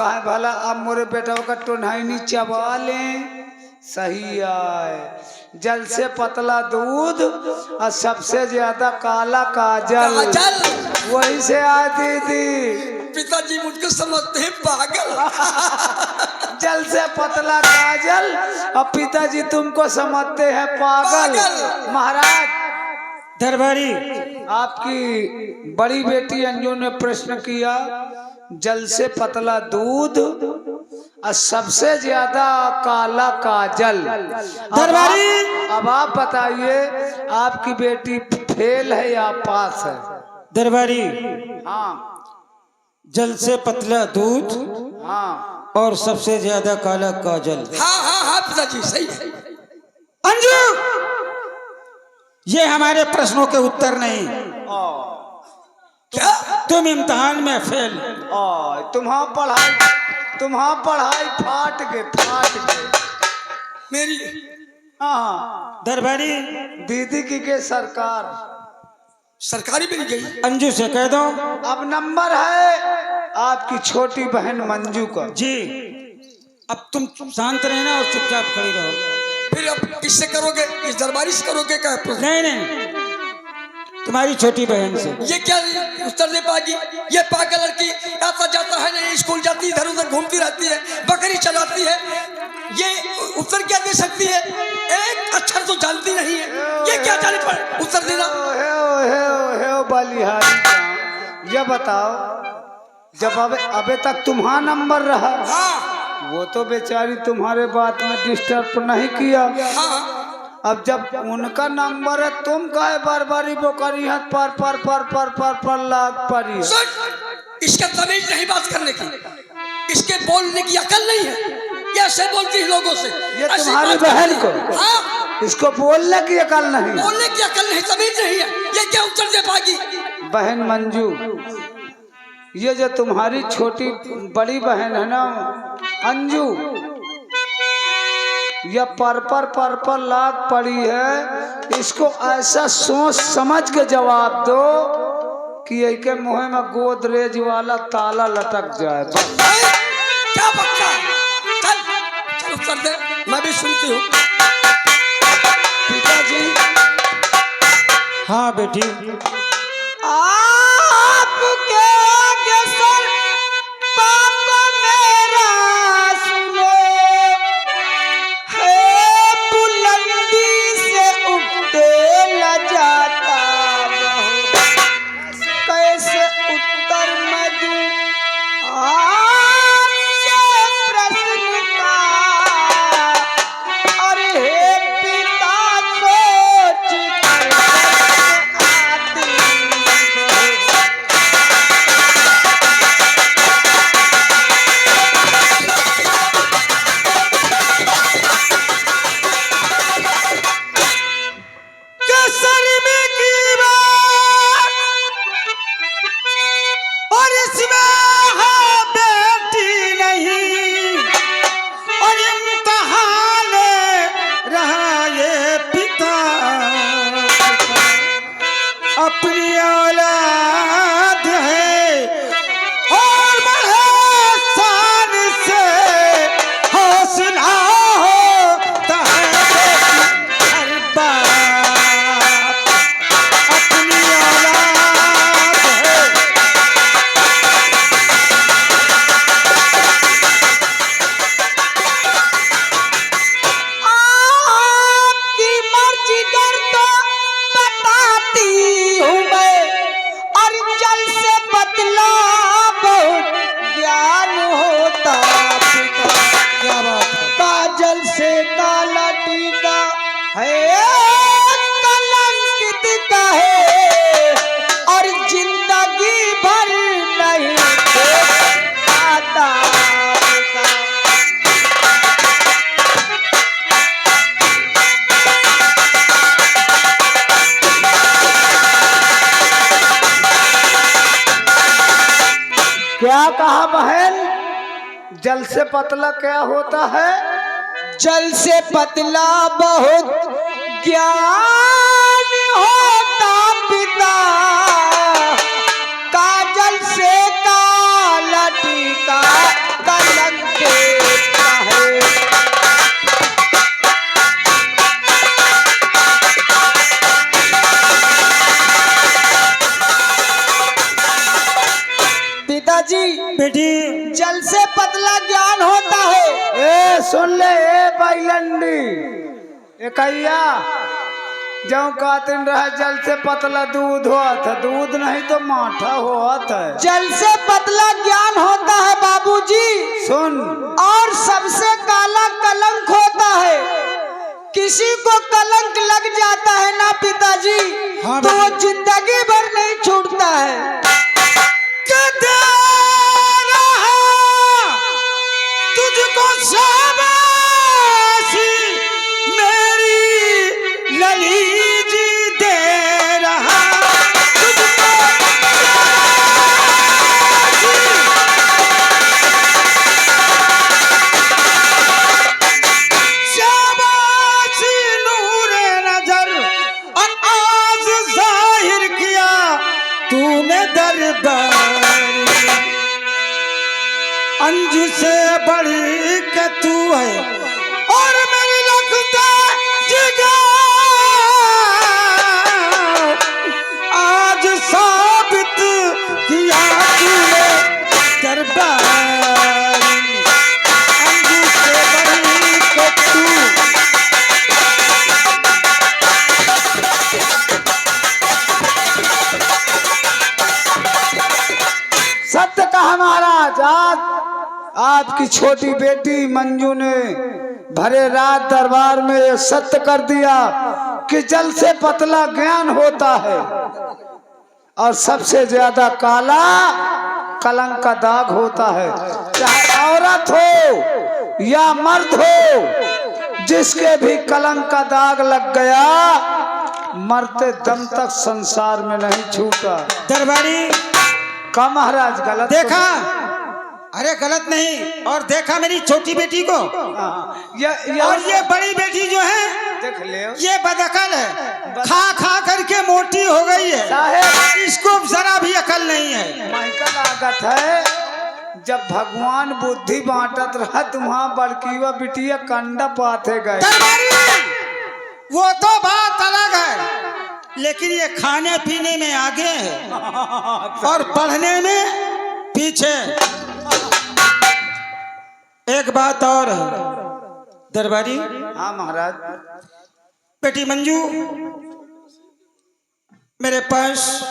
कहा भला अब मोरे बेटा का टोन्हाई नहीं चबा ले सही आए। जल से पतला दूध और सबसे ज्यादा काला काजल, वही से आए दीदी। पिताजी मुझको समझते हैं पागल। जल से पतला काजल और पिताजी तुमको समझते हैं पागल। महाराज दरबारी, आपकी बड़ी बेटी अंजू ने प्रश्न किया, जल से पतला दूध और सबसे ज्यादा काला काजल। दरबारी अब आप बताइए आपकी बेटी फेल है या पास है? दरबारी, हाँ जल से पतला दूध हाँ और सबसे ज्यादा काला काजल। हाँ हाँ हाँ पिताजी सही है। अंजू, ये हमारे प्रश्नों के उत्तर नहीं। क्या तुम इम्तिहान में फेल। तुम्हारा पढ़ाई फाट गए। मेरी हाँ दरबारी, दीदी की के सरकार सरकारी मिल गई। अंजू से कह दो। अब नंबर है आपकी छोटी बहन मंजू का। जी, अब तुम शांत रहना और चुपचाप खड़ी रहो। फिर अब किससे करोगे? इस दरबारी से करोगे क्या? नहीं नहीं, तुम्हारी छोटी बहन से। ये क्या उत्तर दे पाएगी? ये पागल लड़की आता जाता है नहीं, स्कूल जाती इधर उधर घूमती रहती है, बकरी चलाती है, ये उत्तर क्या दे सकती है? एक अक्षर तो जानती नहीं है, ये क्या जाने पर उत्तर देना? बलिहारी, ये बताओ जब अबे तक तुम्हारा नंबर रहा, हाँ वो तो बेचारी तुम्हारे बात में डिस्टर्ब नहीं किया। हाँ, अब जब उनका नंबर है तुम काहे बार बारी बोकरी हाथ पर लाग पड़ी है। इसका तमीज नहीं बात करने की, इसके बोलने की अकल नहीं है, ये ऐसे बोलती है लोगों से। ये तुम्हारी बहन को? हाँ, इसको बोलने की अकल नहीं, बोलने की अकल नहीं, तमीज नहीं है, ये क्या उत्तर दे पाएगी? बहन मंजू, ये जो तुम्हारी छोटी बड़ी बहन है ना अंजू, यह पर लाग पड़ी है, इसको ऐसा सोच समझ के जवाब दो कि एक मुँह में गोदरेज वाला ताला लटक जाए। क्या बक्का? चल चल उत्तर दे, मैं भी सुनती हूँ। पिताजी, हाँ बेटी, आपके आगे सर पापा मेरा सुनो, है बुलंदी से उठते ल जाता कैसे उत्तर मैं दूं आपके प्रश्न का? अरे हे पिता सोच कर आती कसर में की बात और इसमें है बेटी नहीं, और इम्तिहान रहा ये पिता अपनी औलाद है, और बड़े शान से हौसला होता है हर बाप अपनी औलाद है। आपकी मर्जी कर तो बताती हूँ मैं, और जल से बदला बहुत ज्ञान होता पिता। क्या बात है? काजल से काला टीका है, कलंकित का है, और जिंदगी भर नहीं देख आता पिता। क्या कहा बहन? जल से पतला क्या होता है? जल से पतला बहुत ज्ञान होता पिता, काजल से काला टीका जल से पतला ज्ञान होता है। ए सुन ले ए बैलंडी एकैया जो कहते रहे जल से पतला दूध होत है, दूध नहीं तो माठा होत है। जल से पतला ज्ञान होता है बाबूजी, सुन और सबसे काला कलंक होता है। किसी को कलंक लग जाता है ना पिताजी, हाँ तो वो जिंदगी भर नहीं छूटता है। तुझको शाबाशी मेरी लली जी दे रहा, शाबाशी नूरे नजर आज जाहिर किया तूने दरबार, अंजू से बड़ी के तू है और मेरी लगता जिगर, आज साबित किया तूने दरबार, अंजू से बड़ी के तू। सत्य कहा महाराज, आज आपकी छोटी बेटी मंजू ने भरे रात दरबार में ये सत्य कर दिया कि जल से पतला ज्ञान होता है और सबसे ज्यादा काला कलंक का दाग होता है। चाहे औरत हो या मर्द हो, जिसके भी कलंक का दाग लग गया मरते दम तक संसार में नहीं छूटा। दरबारी का महाराज गलत देखा? अरे गलत नहीं, और देखा मेरी छोटी बेटी को, और ये बड़ी बेटी जो है देख ले, ये बदअकल है, खा खा करके मोटी हो गई है, साहेब इसको जरा भी अकल नहीं है। माइकल लागत है जब भगवान बुद्धि बांटत रहा तुम्हारा बड़की व बिटिया कंडा पाते गए। वो तो बात अलग है, लेकिन ये खाने पीने में आगे है और पढ़ने में पीछे। एक बात और है दरबारी। हाँ महाराज। बेटी मंजू मेरे पास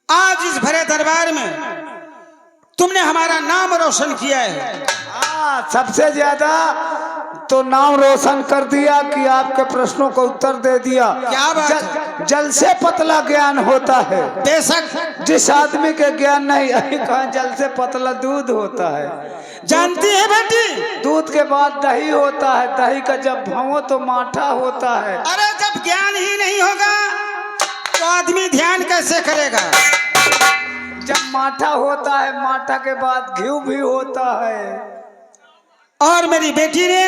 आज इस भरे दरबार में तुमने हमारा नाम रोशन किया है। सबसे ज्यादा तो नाम रोशन कर दिया कि आपके प्रश्नों को उत्तर दे दिया। क्या बात है? जल से पतला ज्ञान होता है। बेशक जिस आदमी के ज्ञान नहीं कहा जल से पतला दूध होता है। जानती है बेटी, दूध के बाद दही होता है, दही का जब भावो तो माठा होता है। अरे जब ज्ञान ही नहीं होगा तो आदमी ध्यान कैसे करेगा? जब माठा होता है, माठा के बाद घी भी होता है। और मेरी बेटी ने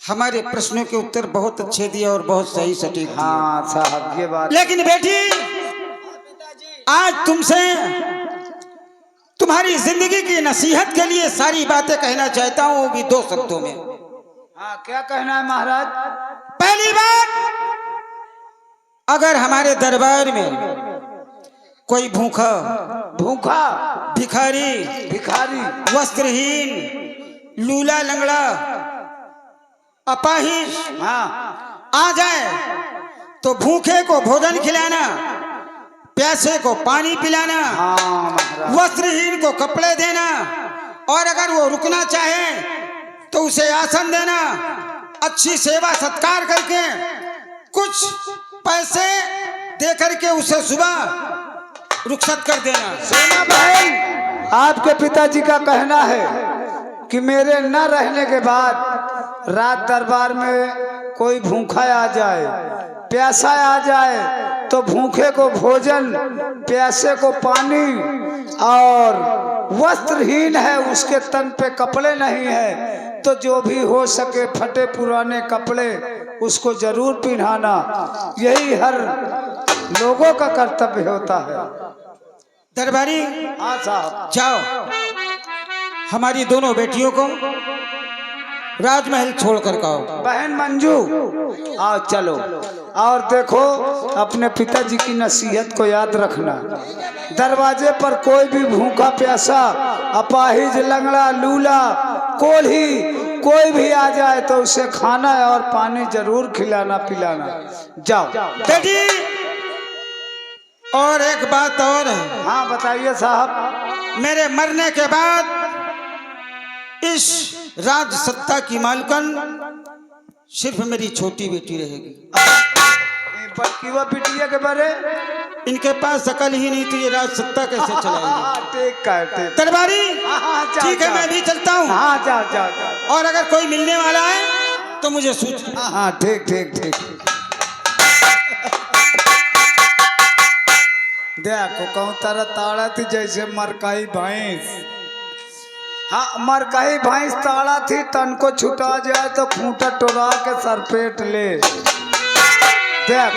हमारे प्रश्नों के उत्तर बहुत अच्छे दिए और बहुत सही सटीक दिए। हाँ साहब ये बात। लेकिन बेटी आज तुमसे तुम्हारी जिंदगी की नसीहत के लिए सारी बातें कहना चाहता हूँ, वो भी 2 शब्दों में। हाँ क्या कहना है महाराज? पहली बात, अगर हमारे दरबार में कोई भूखा भिखारी वस्त्रहीन लूला लंगड़ा अपाहिज आ जाए तो भूखे को भोजन खिलाना, प्यासे को पानी पिलाना, वस्त्रहीन को कपड़े देना, और अगर वो रुकना चाहे तो उसे आसन देना, अच्छी सेवा सत्कार करके कुछ पैसे दे करके उसे सुबह रुखसत कर देना। सोना बहन, आपके पिताजी का कहना है कि मेरे न रहने के बाद रात दरबार में कोई भूखा आ जाए, प्यासा आ जाए तो भूखे को भोजन, प्यासे को पानी, और वस्त्रहीन है उसके तन पे कपड़े नहीं है तो जो भी हो सके फटे पुराने कपड़े उसको जरूर पहनाना। यही हर लोगों का कर्तव्य होता है। दरबारी हाँ साहब। जाओ, हमारी दोनों बेटियों को राजमहल छोड़कर का बहन मंजू आओ चलो। और देखो अपने पिताजी की नसीहत को याद रखना। दरवाजे पर कोई भी भूखा प्यासा, अपाहिज, लंगड़ा, लूला, कोल्ही कोई भी आ जाए तो उसे खाना और पानी जरूर खिलाना पिलाना। जाओ बेटी। और एक बात और है। हाँ बताइए साहब। मेरे मरने के बाद इस राज सत्ता की मालकन सिर्फ मेरी छोटी बेटी रहेगी। बड़की हुआ बिटिया के बारे इनके पास अकल ही नहीं थी, ये राज सत्ता कैसे चलाएंगे। ठीक है दरबारी जाओ, ठीक है, जाओ। मैं भी चलता हूँ। हाँ जाओ जाओ जाओ। और अगर कोई मिलने वाला है तो मुझे सूचना। हाँ ठीक ठीक ठीक। देखो कहूँ तारा ताड़ा थी जैसे मरकाई भैंस। हाँ मरकाई भैंस ताड़ा थी, तन को छुटा जाए तो खूंटा टोरा के सरपेट ले। देख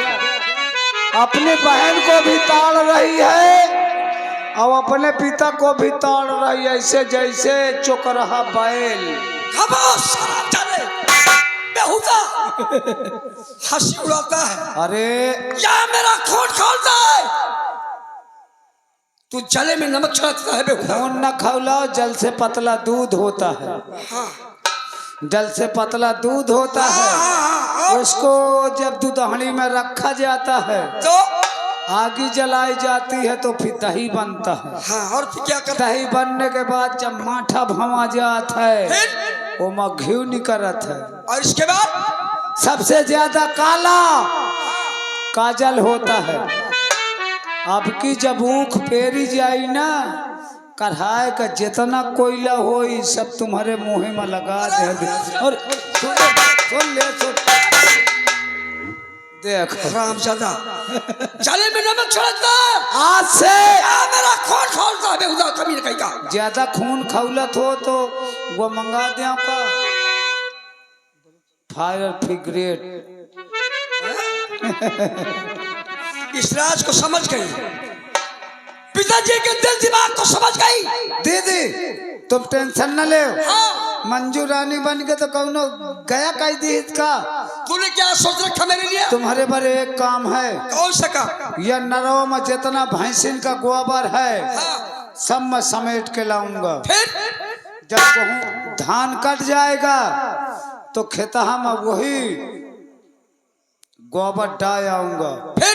अपनी बहन को भी ताड़ रही है और अपने पिता को भी ताड़ रही है, ऐसे जैसे चुक रहा बैल। बेहुदा हंसी उड़ाता है। अरे या मेरा खून खोलता है, तू जले में नमक छिड़कता है बेहुदा। खून न खौलाओ, जल से पतला दूध होता है। हाँ जल से पतला दूध होता है, उसको जब दूधहनी में रखा जाता है तो आगी जलाई जाती है तो फिर दही बनता है। हाँ और फिर क्या करता दही बनने के बाद जब माठा भमा जाता है है? वो में घी निकलत है। और इसके बाद सबसे ज्यादा काला काजल होता है। अब की जब ऊख पेरी जाई ना, कढ़ाई का जितना कोयला हो सब तुम्हारे मुंह में लगा दे। और सुन ले सुन देख रामजादा जले में नमक छिड़कता है, आज से या मेरा खून खोलता है बेहुदा कमीने कहीं का। ज्यादा खून खौलत हो तो वो मंगा दे का फायर फ्रिगेड। इस राज को समझ गई, पिताजी के दिल दिमाग को समझ गई। दीदी तुम टेंशन न ले। हाँ। मंजू रानी बन के तो कौनो गया कह दी इसका। तूने क्या सोच रखा मेरे लिए? तुम्हारे बारे एक काम है। कौन सा काम? यह नरवा में जितना भैंसिन का गोबर है हाँ। सब मैं समेट के लाऊंगा। फिर जब कहूँ धान कट जाएगा तो खेतहा में वही गोबर डाल आऊंगा। फिर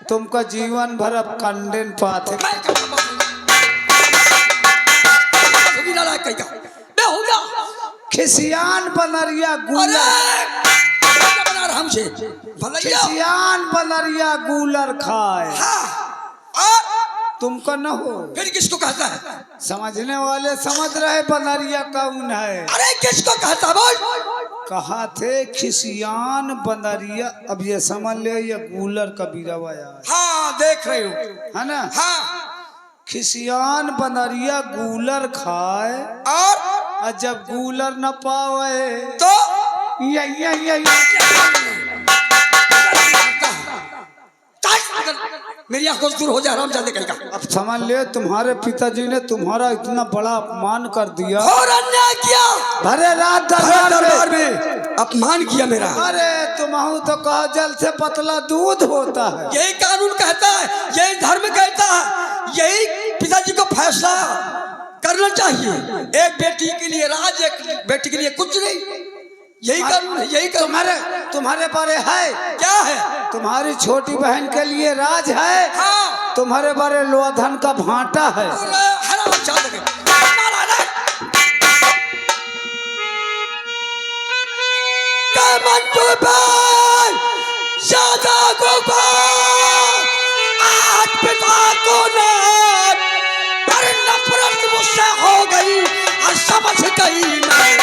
तुमका जीवन भर अब कंडेन पाते। मैं क्या कहीं का बेहुदा खिसियान बनरिया अरे गूलर, क्या बना रहा हमसे भलैया। खिसियान बनरिया गूलर खाए। हाँ। और तुमको न हो। फिर किसको कहता है? समझने वाले समझ रहे बनरिया कौन है। अरे किसको कहता बोल? कहा थे खिसियान बनरिया। अब ये समझ ले ये गूलर का बीरावा यार। हाँ देख रही हूँ। है ना। हाँ खिसियान बनरिया गूलर खाए और जब गूलर न पावे तो मेरी आंखों से दूर हो जा राम जाने कहीं का। अब समझ ले तुम्हारे पिताजी ने तुम्हारा इतना बड़ा अपमान कर दिया। और अन्याय किया, भरे रात दरबार में अपमान किया मेरा। अरे तुम तो कहा जल से पतला दूध होता है। यही कानून कहता है, यही धर्म कहता है, यही पिताजी को फैसला करना चाहिए। एक बेटी के लिए राज, एक बेटी के लिए कुछ नहीं। यही कानून है, यही तुम्हारे बारे है क्या है? तुम्हारी छोटी बहन के लिए राज है। हाँ। तुम्हारे बारे लोधन का भांटा है। आज पिता को नफरत मुझसे हो गई और समझ गई मैं।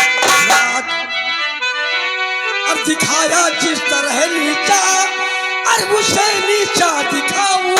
और दिखाया जिस तरह नीचा और मुझसे नीचा दिखाऊं